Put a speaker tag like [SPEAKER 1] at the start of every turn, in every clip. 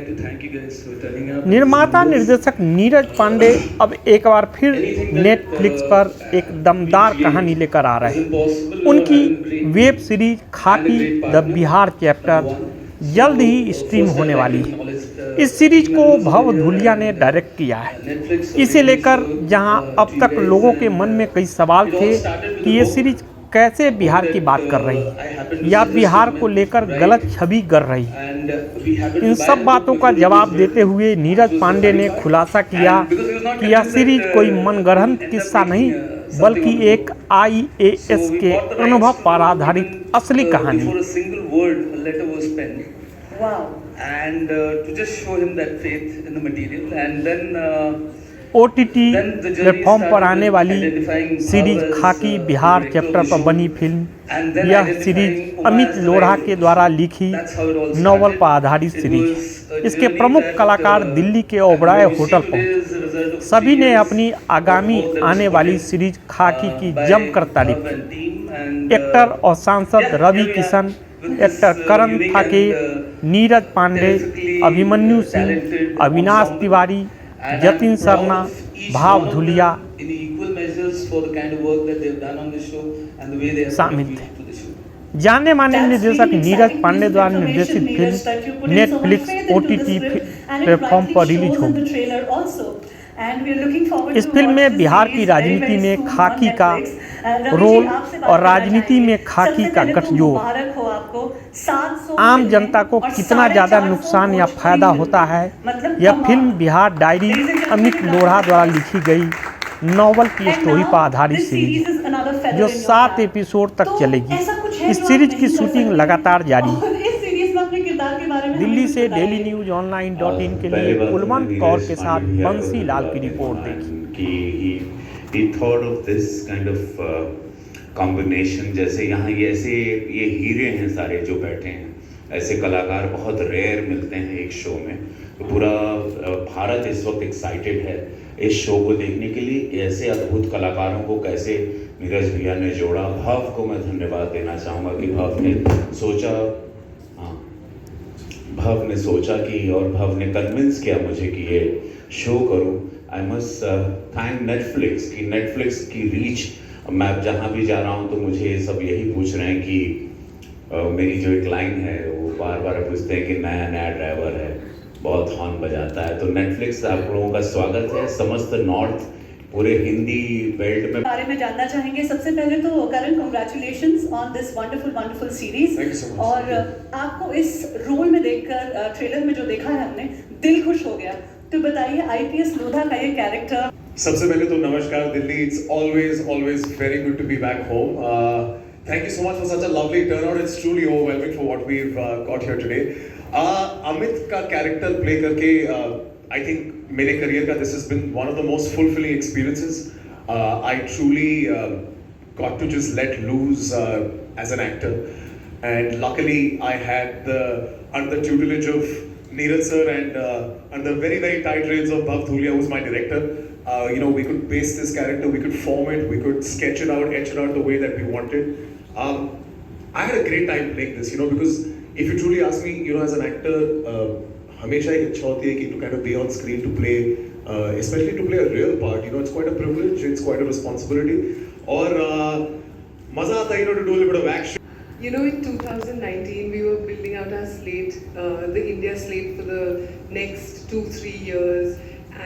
[SPEAKER 1] like to thank you guys for turning up.
[SPEAKER 2] निर्माता निर्देशक नीरज पांडे अब एक बार फिर नेटफ्लिक्स पर एक दमदार कहानी लेकर आ रहे हैं। उनकी वेब सीरीज खाकी द बिहार चैप्टर जल्द ही स्ट्रीम होने वाली है। इस सीरीज को भव धुलिया ने डायरेक्ट किया है। इसे लेकर जहां अब तक लोगों के मन में कई सवाल थे कि ये सीरीज कैसे बिहार की बात कर रही है या बिहार को लेकर गलत छवि कर रही है, इन सब बातों का जवाब देते हुए नीरज पांडे ने खुलासा किया कि यह सीरीज कोई मनगढ़ंत किस्सा नहीं बल्कि एक IAS के अनुभव पर आधारित असली कहानी। OTT प्लेटफॉर्म पर आने वाली सीरीज खाकी बिहार चैप्टर पर बनी फिल्म। यह सीरीज अमित लोढ़ा के द्वारा लिखी नॉवल पर आधारित सीरीज। इसके प्रमुख कलाकार दिल्ली के ओबराय होटल पहुंचे। सभी ने अपनी आगामी आने वाली सीरीज खाकी की जमकर तारीफ की। एक्टर और सांसद रवि किशन, एक्टर करण ठाके, नीरज पांडे, अभिमन्यु सिंह, अविनाश तिवारी, जतिन शर्मा, भाव धुलिया शामिल थे। जाने माने निर्देशक नीरज पांडे द्वारा निर्देशित फिल्म नेटफ्लिक्स OTT प्लेटफॉर्म पर रिलीज होगी। इस फिल्म में बिहार की राजनीति में खाकी का रोल और राजनीति में खाकी का गठजोड़, आम जनता को कितना ज़्यादा नुकसान या फायदा होता है, यह फिल्म बिहार डायरी अमित लोढ़ा द्वारा लिखी गई नॉवल की स्टोरी पर आधारित सीरीज जो 7 एपिसोड तक चलेगी। इस सीरीज की शूटिंग लगातार जारी है। दिल्ली से डेली न्यूज online.in के लिए उलमन कौर के साथ बंसी लाल की रिपोर्ट देखी।
[SPEAKER 3] He thought of this kind of combination, जैसे यहाँ ये हीरे हैं सारे जो बैठे हैं, ऐसे कलाकार बहुत रेयर मिलते हैं एक शो में। तो पूरा भारत इस वक्त एक्साइटेड है इस शो को देखने के लिए। ऐसे अद्भुत कलाकारों को कैसे नीरज भैया ने जोड़ा। भव को मैं धन्यवाद देना चाहूँगा कि भव ने सोचा कि और भव ने कन्विंस किया मुझे कि ये शो करूं। आई मस्ट थैंक नेटफ्लिक्स कि नेटफ्लिक्स की रीच, मैं जहां भी जा रहा हूं तो मुझे सब यही पूछ रहे हैं कि मेरी जो एक लाइन है वो बार बार पूछते हैं कि नया ड्राइवर है, बहुत हॉर्न बजाता है। तो नेटफ्लिक्स आप लोगों का स्वागत है। समस्त नॉर्थ पूरे हिंदी बेल्ट में
[SPEAKER 4] बारे में जानना चाहेंगे। सबसे पहले तो Karan, congratulations on this wonderful series. और आपको इस रोल में देखकर ट्रेलर में जो देखा है हमने, दिल खुश हो गया। तो बताइए IPS लोढ़ा का ये कैरेक्टर।
[SPEAKER 5] सबसे पहले तो नमस्कार Delhi. It's always very good to be back home. Thank you so much for such a lovely turnout. It's truly overwhelming for what we've got here today. Amit का कैरेक्टर प्ले करके I think मेरे career का this has been one of the most fulfilling experiences. I truly got to just let loose as an actor, and luckily I had under the tutelage of Neeraj sir and under very tight reins of Bhav Dhulia, who's my director. We could base this character, we could form it, we could sketch it out, etch it out the way that we wanted. I had a great time playing this, because if you truly ask me, as an actor, हमेशा एक इच्छा होती है कि to kind of be on screen to play, especially to play a real part. It's quite a privilege, it's quite a responsibility. और मजा आता है, to do a little bit of action.
[SPEAKER 6] In 2019 we were building out our slate, the India slate for the next 2-3 years,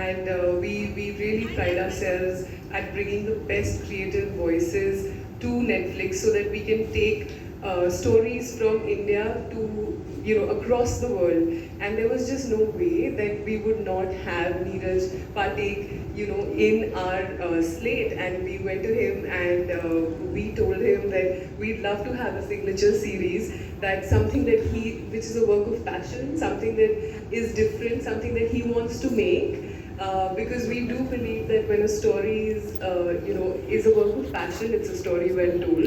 [SPEAKER 6] and we really pride ourselves at bringing the best creative voices to Netflix so that we can take stories from India to across the world. And there was just no way that we would not have Neeraj partake in our slate. And we went to him and we told him that we'd love to have a signature series, that's something that which is a work of passion, something that is different, something that he wants to make. Because we do believe that when a story is a work of passion, it's a story well told,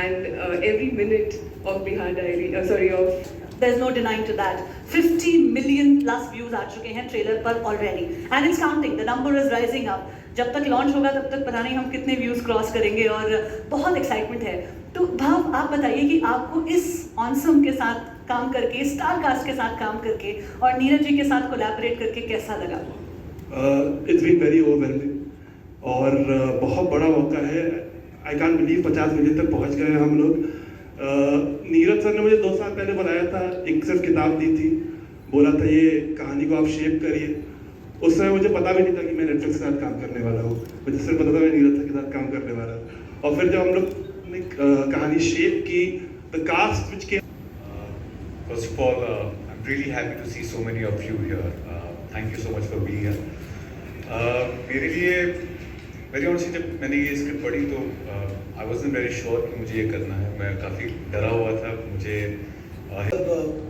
[SPEAKER 6] and every minute of Bihar Diary,
[SPEAKER 4] There's no denying to that. 50 million plus views आ चुके हैं trailer पर already, and it's counting. The number is rising up. जब तक launch होगा तब तक पता नहीं हम कितने व्यूज क्रॉस करेंगे और बहुत एक्साइटमेंट है। तो भाव, आप बताइए कि आपको इस ऑनसम के साथ काम करके, स्टार कास्ट के साथ काम करके, और नीरज जी के साथ कोलैबोरेट करके कैसा लगा?
[SPEAKER 1] इट्स बीन वेरी ओवरवेलमिंग और बहुत बड़ा मौका है। आई कांट बिलीव 50 मिलियन तक पहुंच गए हम लोग। नीरज सर ने मुझे 2 साल पहले बनाया था, एक सिर्फ किताब दी थी, बोला था ये कहानी को आप शेप करिए। उस समय मुझे पता भी नहीं था कि मैं नेटफ्लिक्स के साथ काम करने वाला हूँ, मुझे सिर्फ पता था मैं नीरज सर के साथ काम करने वाला हूँ। और फिर जब हम लोग ने कहानी शेप की, द कास्ट व्हिच के
[SPEAKER 5] First of all, I'm really happy to see so many of you here. Thank you so much for being here. मेरे लिए मेरी ऑनेस्टली जब मैंने ये स्क्रिप्ट पढ़ी तो आई वाज़न्ट वेरी श्योर कि मुझे ये करना है। मैं काफ़ी डरा हुआ था। मुझे
[SPEAKER 7] जब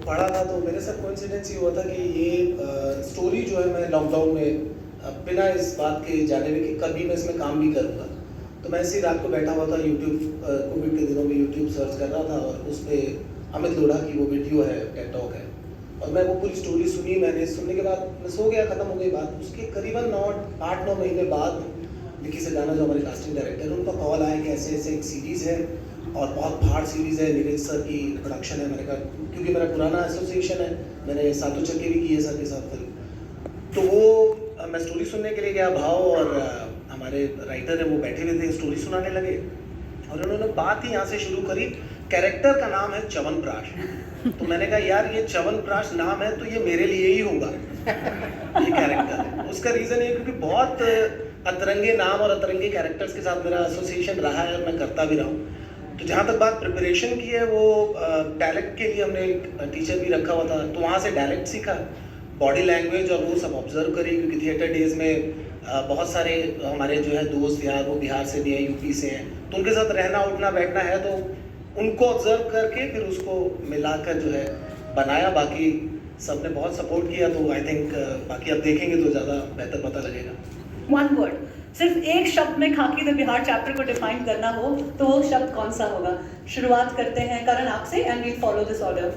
[SPEAKER 7] पढ़ा था तो मेरे साथ कोइंसिडेंस ये हुआ था कि ये स्टोरी जो है मैं लॉकडाउन में बिना इस बात के जाने में कि कभी मैं इसमें काम भी करूँगा, तो मैं ऐसी रात को बैठा हुआ था यूट्यूब, कोविड के दिनों में यूट्यूब सर्च कर रहा था और उस पर अमित लोढ़ा की वो वीडियो है, टेड टॉक है, और मैं वो पूरी स्टोरी सुनी। मैंने सुनने के बाद मैं सो गया, ख़त्म हो गई बात। उसके करीबन 8-9 महीने बाद निकी सिडाना जो हमारे कास्टिंग डायरेक्टर हैं, उनका कॉल आया कि ऐसे ऐसे एक सीरीज़ है और बहुत फाड़ सीरीज़ है, नीरज सर की प्रोडक्शन है। मैंने कहा क्योंकि मेरा पुराना एसोसिएशन है, मैंने सातों चक्के भी किए सर के साथ फिल्म, तो वो मैं स्टोरी सुनने के लिए गया भाव, और हमारे राइटर है वो बैठे हुए थे, स्टोरी सुनाने लगे और उन्होंने बात ही यहाँ से शुरू करी। कैरेक्टर का नाम है च्यवनप्राश, तो मैंने कहा यार ये च्यवनप्राश नाम है तो ये मेरे लिए ही होगा ये कैरेक्टर। उसका रीज़न ये क्योंकि बहुत अतरंगे नाम और अतरंगे कैरेक्टर्स के साथ मेरा एसोसिएशन रहा है और मैं करता भी रहा हूँ। तो जहाँ तक बात प्रिपरेशन की है, वो डायरेक्ट के लिए हमने एक टीचर भी रखा हुआ था, तो वहाँ से डायरेक्ट सीखा, बॉडी लैंग्वेज और वो सब ऑब्जर्व करी, क्योंकि थिएटर डेज में बहुत सारे हमारे जो है दोस्त यार वो बिहार से भी हैं, यूपी से हैं, तो उनके साथ रहना उठना बैठना है, तो उनको ऑब्जर्व करके फिर उसको मिलाकर जो है बनाया। बाकी सबने बहुत सपोर्ट किया, तो आई थिंक बाकी अब देखेंगे तो ज़्यादा बेहतर पता लगेगा।
[SPEAKER 4] वन वर्ड, सिर्फ एक शब्द में खाकी द बिहार चैप्टर को डिफाइन करना हो तो वो शब्द कौन सा होगा? शुरुआत करते हैं करण आपसे, and will follow this order.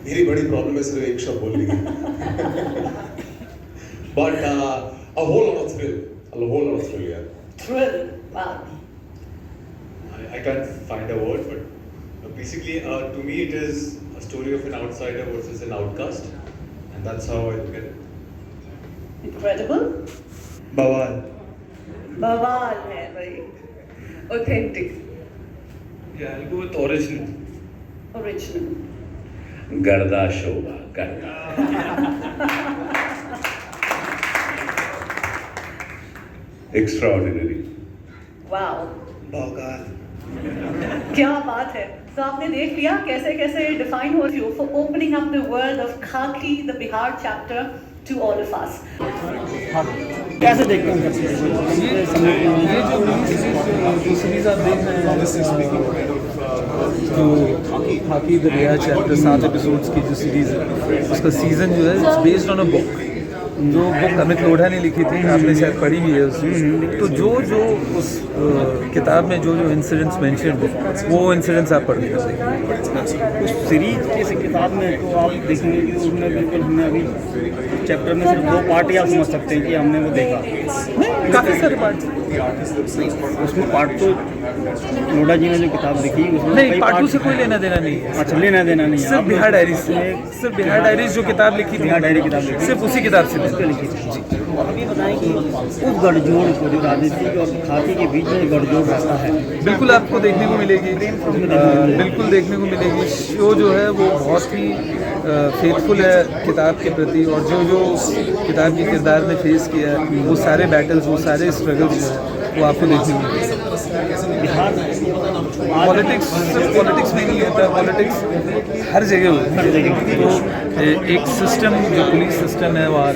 [SPEAKER 5] मेरी बड़ी प्रॉब्लम है सिर्फ एक शब्द बोलने की, but a whole lot of thrill, yeah.
[SPEAKER 4] Thrill, वाह।
[SPEAKER 5] I can't find a word, but basically, to me, it is a story of an outsider versus an outcast, and that's how I look at it.
[SPEAKER 4] Incredible,
[SPEAKER 1] बवाल,
[SPEAKER 4] बवाल है भाई।
[SPEAKER 6] Authentic.
[SPEAKER 1] Yeah, I'll go with original.
[SPEAKER 4] Original.
[SPEAKER 3] गर्दा शोभा गर्दा। Extraordinary.
[SPEAKER 4] Wow,
[SPEAKER 7] भौकाल।
[SPEAKER 4] क्या बात है। तो आपने देख लिया कैसे कैसे डिफाइन हो रही हो for opening up the world of Khakee the Bihar chapter to all of us.
[SPEAKER 2] कैसे देखते हैं
[SPEAKER 8] ये जो सीरीज आप देख रहे हैं, जो खाकी द बिहार चैप्टर 7 एपिसोड्स की जो सीरीज़ है, उसका सीज़न जो है it's based on a book, जो बुक अमित लोढ़ा ने लिखी थी, आपने शायद पढ़ी भी है उसमें। तो जो उस किताब में जो इंसिडेंट्स मेंशन है वो इंसिडेंट्स आप पढ़ नहीं सकते।
[SPEAKER 2] उस सीरीज की किताब में तो आप देखेंगे कि उसमें बिल्कुल हमने अभी चैप्टर में सिर्फ 2 पार्ट ही आप समझ सकते हैं कि हमने वो देखा।
[SPEAKER 8] काफ़ी सारे पार्ट,
[SPEAKER 2] उसमें पार्ट तो लोढ़ा जी ने जो किताब लिखी उसमें
[SPEAKER 8] नहीं, पार्ट 2 से कोई लेना देना नहीं है।
[SPEAKER 2] अच्छा, लेना देना नहीं है।
[SPEAKER 8] सिर्फ बिहार डायरीज से, सिर्फ बिहार डायरीज जो किताब लिखी थी,
[SPEAKER 2] बिहार डायरी किताब लिखी,
[SPEAKER 8] सिर्फ उसी किताब से
[SPEAKER 2] लिखी थी। अब ये बताएं कि उस गठजोड़ को जो राजनीतिक और खाकी के बीच में गठजोड़ रहता है,
[SPEAKER 8] बिल्कुल आपको देखने को मिलेगी, बिल्कुल देखने को मिलेगी। शो जो है वो बहुत ही फेथफुल है किताब के प्रति, और जो किताब के किरदार ने फेस किया है, वो सारे बैटल्स, वो सारे स्ट्रगल्स जो है वो आपको देखने को मिलेगी। पॉलिटिक्स सिर्फ पॉलिटिक्स में नहीं होता, पॉलिटिक्स हर जगह होती है। तो एक सिस्टम जो पुलिस सिस्टम है वहाँ,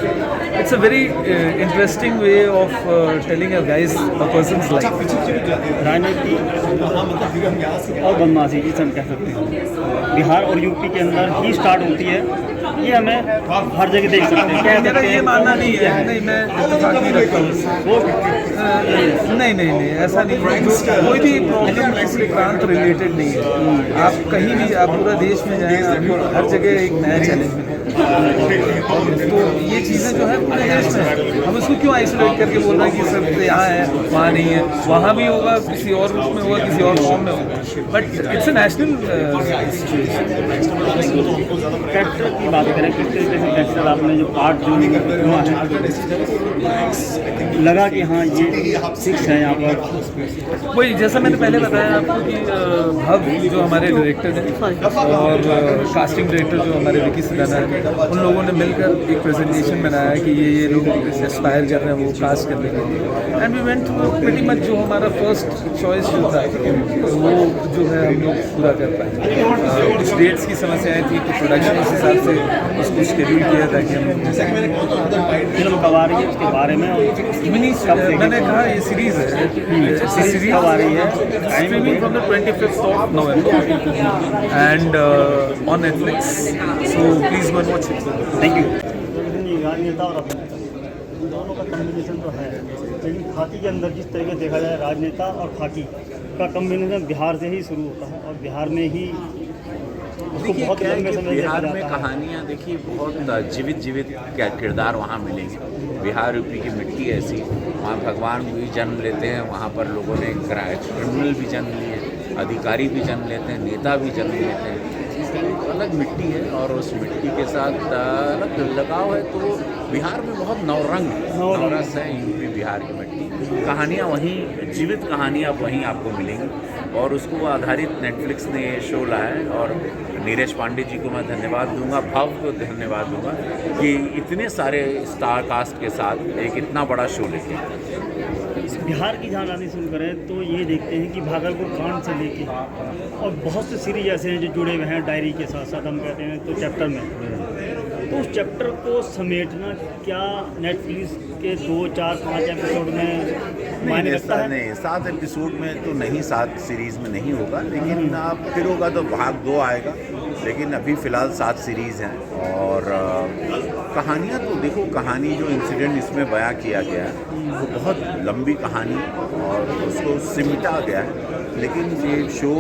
[SPEAKER 8] it's a very interesting way of telling a guys a persons life.
[SPEAKER 2] राजनीति और बदमाशी जिसे हम कह सकते हैं बिहार और यूपी के अंदर ही स्टार्ट होती है, ये हमें हर जगह देख सकते हैं।
[SPEAKER 8] मेरा ये मानना नहीं है, नहीं मैं इत्तेफाक नहीं रखता हूँ, नहीं ऐसा नहीं है। कोई भी प्रॉब्लम किसी प्रांत रिलेटेड नहीं है। आप कहीं भी, आप पूरा देश में जाएं, आपको हर जगह एक नया चैलेंज मिलेगा। तो ये चीज़ें जो है पूरे देश में है, हम उसको क्यों आइसोलेट करके बोल रहे हैं कि सिर्फ यहाँ है वहाँ नहीं है, वहाँ भी होगा, किसी और रूप में होगा, किसी और फॉर्म में होगा, but it's a national situation.
[SPEAKER 9] Character की बात करें, किस तरीके से कैरेक्टर आपने जो पार्ट जो हुआ है लगा कि हाँ ये फिक्स है यहाँ पर?
[SPEAKER 8] वही जैसा मैंने पहले बताया आपको कि भव जो हमारे डायरेक्टर हैं और कास्टिंग डायरेक्टर जो हमारे विकी सिदाना है, उन लोगों ने मिलकर एक प्रेजेंटेशन बनाया कि ये लोग एस्पायर कर रहे हैं वो कास्ट करने के लिए, and we went through pretty much जो हमारा फर्स्ट चॉइस जो था वो जो है हम लोग पूरा कर पाए। कुछ डेट्स की समस्याएं थी, कुछ प्रोडक्शन इस हिसाब से उसको शेड्यूल किया था कि हम
[SPEAKER 9] फिल्म कब आ रही है उसके बारे में, और
[SPEAKER 8] मैंने कहा ये सीरीज है, सीरीज
[SPEAKER 9] कब आ रही है?
[SPEAKER 8] Streaming from the 25th of November and on Netflix, so please go and watch it.
[SPEAKER 9] Thank you. राजनेता और अभिनेता दोनों का कॉम्बिनेशन तो है, लेकिन खाकी के अंदर जिस तरीके से देखा जाए राजनेता और खाकी का कॉम्बिनेशन बिहार से ही शुरू होता है और बिहार में ही उसको बहुत लंबे समय
[SPEAKER 3] बिहार में कहानियाँ देखिए बहुत जीवित किरदार वहाँ मिलेंगे। बिहार यूपी की मिट्टी ऐसी, वहाँ भगवान भी जन्म लेते हैं, वहाँ पर लोगों ने क्रिमिनल भी जन्म लिए, अधिकारी भी जन्म लेते हैं, नेता भी जन्म लेते हैं। अलग मिट्टी है और उस मिट्टी के साथ अलग लगाव है, तो बिहार में बहुत नवरस है यूपी बिहार की मिट्टी। कहानियाँ वहीं जीवित कहानियाँ वहीं आपको मिलेंगी और उसको आधारित नेटफ्लिक्स ने ये शो लाया है। और नीरज पांडे जी को मैं धन्यवाद दूंगा, भव को धन्यवाद दूंगा कि इतने सारे स्टार कास्ट के साथ एक इतना बड़ा शो लेके
[SPEAKER 9] बिहार की जहाँ आनी शुरू करें तो ये देखते हैं कि भागलपुर कांड से लेके और बहुत से सीरीज ऐसे हैं जो जुड़े हुए हैं डायरी के साथ साथ, हम कहते हैं तो चैप्टर में, तो उस चैप्टर को समेटना क्या नेटफ्लिक्स के 2, 4, 5 एपिसोड में मायने रखता है?
[SPEAKER 3] नहीं, 7 एपिसोड में तो नहीं, 7 सीरीज़ में नहीं होगा, लेकिन आप फिर होगा तो भाग 2 आएगा, लेकिन अभी फ़िलहाल 7 सीरीज़ हैं। और कहानियाँ तो देखो, कहानी जो इंसिडेंट इसमें बयां किया गया है वो बहुत लंबी कहानी और उसको सिमटा गया है, लेकिन ये शो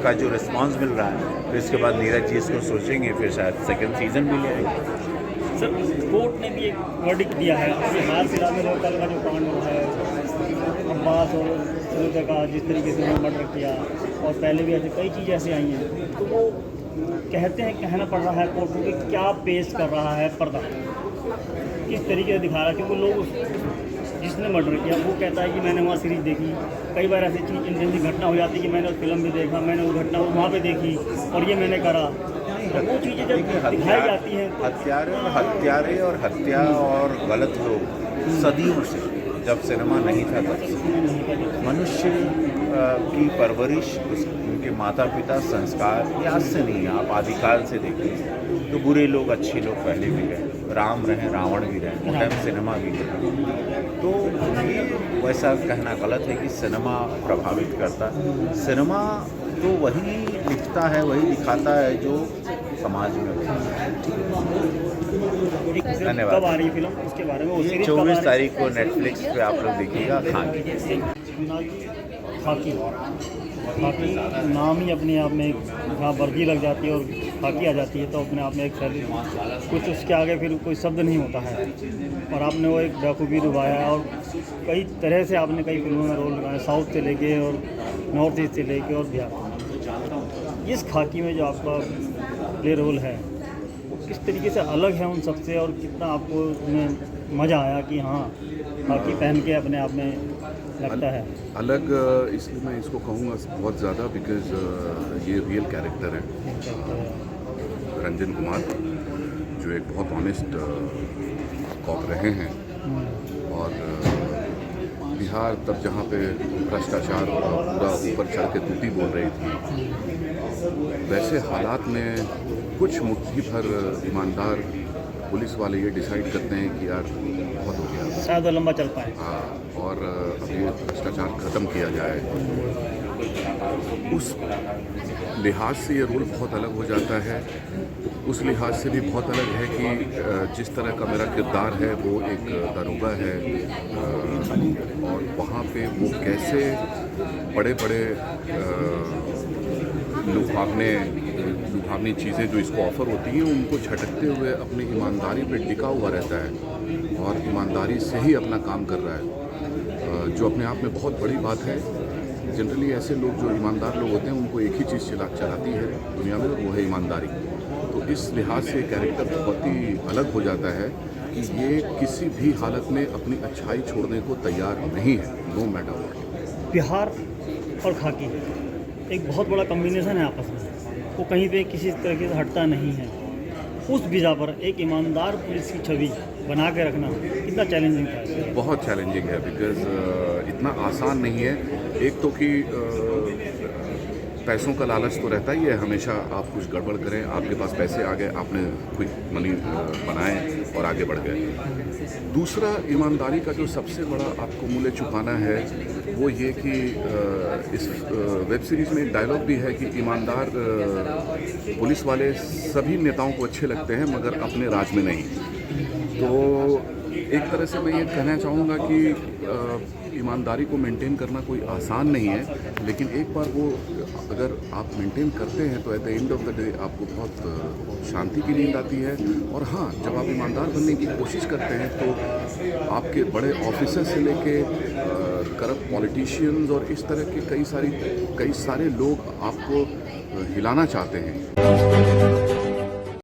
[SPEAKER 3] का जो रिस्पांस मिल रहा है, फिर इसके बाद नीरज जी इसको सोचेंगे, फिर शायद सेकंड सीज़न भी ले आएंगे।
[SPEAKER 9] सर कोर्ट ने भी एक वर्डिक्ट दिया है कि हाल फिलहाल में लोकल का जो कांड हुआ है, अब्बास और सुरुदा का जिस तरीके से उन्होंने मर्डर किया, और पहले भी ऐसे कई चीज़ें ऐसी आई हैं, तो वो कहते हैं, कहना पड़ रहा है कोर्ट को कि क्या पेश कर रहा है पर्दा, किस तरीके से दिखा रहा है, क्योंकि लोग जिसने मर्डर किया वो कहता है कि मैंने वहाँ सीरीज देखी, कई बार ऐसी चीज़ इंटरेस्टिंग घटना हो जाती है कि मैंने उस फिल्म भी देखा, मैंने उस घटना वहाँ पे देखी और ये मैंने करा, तो वो चीज़ें जब दिखाई जाती हैं।
[SPEAKER 3] हत्यारे और हत्या और गलत लोग सदियों से, जब सिनेमा नहीं था तब से मनुष्य की परवरिश, उनके माता पिता, संस्कार, ये आज से नहीं है, आप आदिकाल से देखिए तो बुरे लोग अच्छे लोग पहले भी रहे, राम रहे, रावण भी रहे, टाइम सिनेमा भी रहे। तो ये वैसा कहना गलत है कि सिनेमा प्रभावित करता है। सिनेमा तो वही लिखता है, वही दिखाता है जो समाज में होता है। धन्यवाद।
[SPEAKER 9] कब आ रही फिल्म उसके बारे में?
[SPEAKER 3] 24 तारीख को नेटफ्लिक्स पे आप लोग देखिएगा।
[SPEAKER 9] खाकी नाम ही अपने आप में एक जहाँ वर्दी लग जाती है और खाकी आ जाती है तो अपने आप में एक कुछ उसके आगे फिर कोई शब्द नहीं होता है। और आपने वो एक बखूबी निभाया और कई तरह से आपने कई फिल्मों में रोल निभाया, साउथ से लेके और नॉर्थ ईस्ट से लेके और बिहार। इस खाकी में जो आपका प्ले रोल है वो किस तरीके से अलग है उन सबसे, और कितना आपको उसमें मज़ा आया कि हाँ खाकी पहन के अपने आप में लगता है
[SPEAKER 10] अलग? इसलिए मैं इसको कहूँगा बहुत ज़्यादा बिकॉज ये रियल कैरेक्टर है। रंजन कुमार जो एक बहुत ऑनेस्ट कॉप रहे हैं और बिहार तब जहाँ पे भ्रष्टाचार पूरा ऊपर चढ़ के तूती बोल रही थी, वैसे हालात में कुछ मुट्ठी भर ईमानदार पुलिस वाले ये डिसाइड करते हैं कि यार बहुत हो गया,
[SPEAKER 9] शायद लंबा चल पाए।
[SPEAKER 10] हाँ, और अभी भ्रष्टाचार ख़त्म किया जाए। उस लिहाज से ये रोल बहुत अलग हो जाता है। उस लिहाज से भी बहुत अलग है कि जिस तरह का मेरा किरदार है वो एक दारोगा है और वहाँ पे वो कैसे बड़े बड़े लुभावने लुभावनी चीज़ें जो इसको ऑफ़र होती हैं उनको झटकते हुए अपनी ईमानदारी पे टिका हुआ रहता है और ईमानदारी से ही अपना काम कर रहा है, जो अपने आप में बहुत बड़ी बात है। जनरली ऐसे लोग जो ईमानदार लोग होते हैं उनको एक ही चीज़ चलाती है दुनिया में, वो है ईमानदारी। तो इस लिहाज से कैरेक्टर बहुत ही अलग हो जाता है कि ये किसी भी हालत में अपनी अच्छाई छोड़ने को तैयार नहीं है, नो मैटर व्हाट।
[SPEAKER 9] बिहार और खाकी एक बहुत बड़ा कॉम्बिनेशन है आपस में, वो कहीं पे किसी तरीके से हटता नहीं है। उस बिजा पर एक ईमानदार पुलिस की छवि बना के रखना कितना चैलेंजिंग था?
[SPEAKER 10] बहुत चैलेंजिंग है, बिकॉज इतना आसान नहीं है। एक तो कि पैसों का लालच तो रहता ही है हमेशा, आप कुछ गड़बड़ करें, आपके पास पैसे आ गए, आपने क्विक मनी बनाए और आगे बढ़ गए। दूसरा, ईमानदारी का जो सबसे बड़ा आपको मूल्य चुकाना है वो ये कि इस वेब सीरीज़ में एक डायलॉग भी है कि ईमानदार पुलिस वाले सभी नेताओं को अच्छे लगते हैं मगर अपने राज में नहीं। तो एक तरह से मैं ये कहना चाहूँगा कि ईमानदारी को मेंटेन करना कोई आसान नहीं है, लेकिन एक बार वो अगर आप मेंटेन करते हैं तो at the end of the day आपको बहुत शांति की नींद आती है। और हाँ, जब आप ईमानदार बनने की कोशिश करते हैं तो आपके बड़े ऑफिसर से लेके करप्ट पॉलिटिशियंस और इस तरह के कई सारे लोग आपको हिलाना चाहते हैं।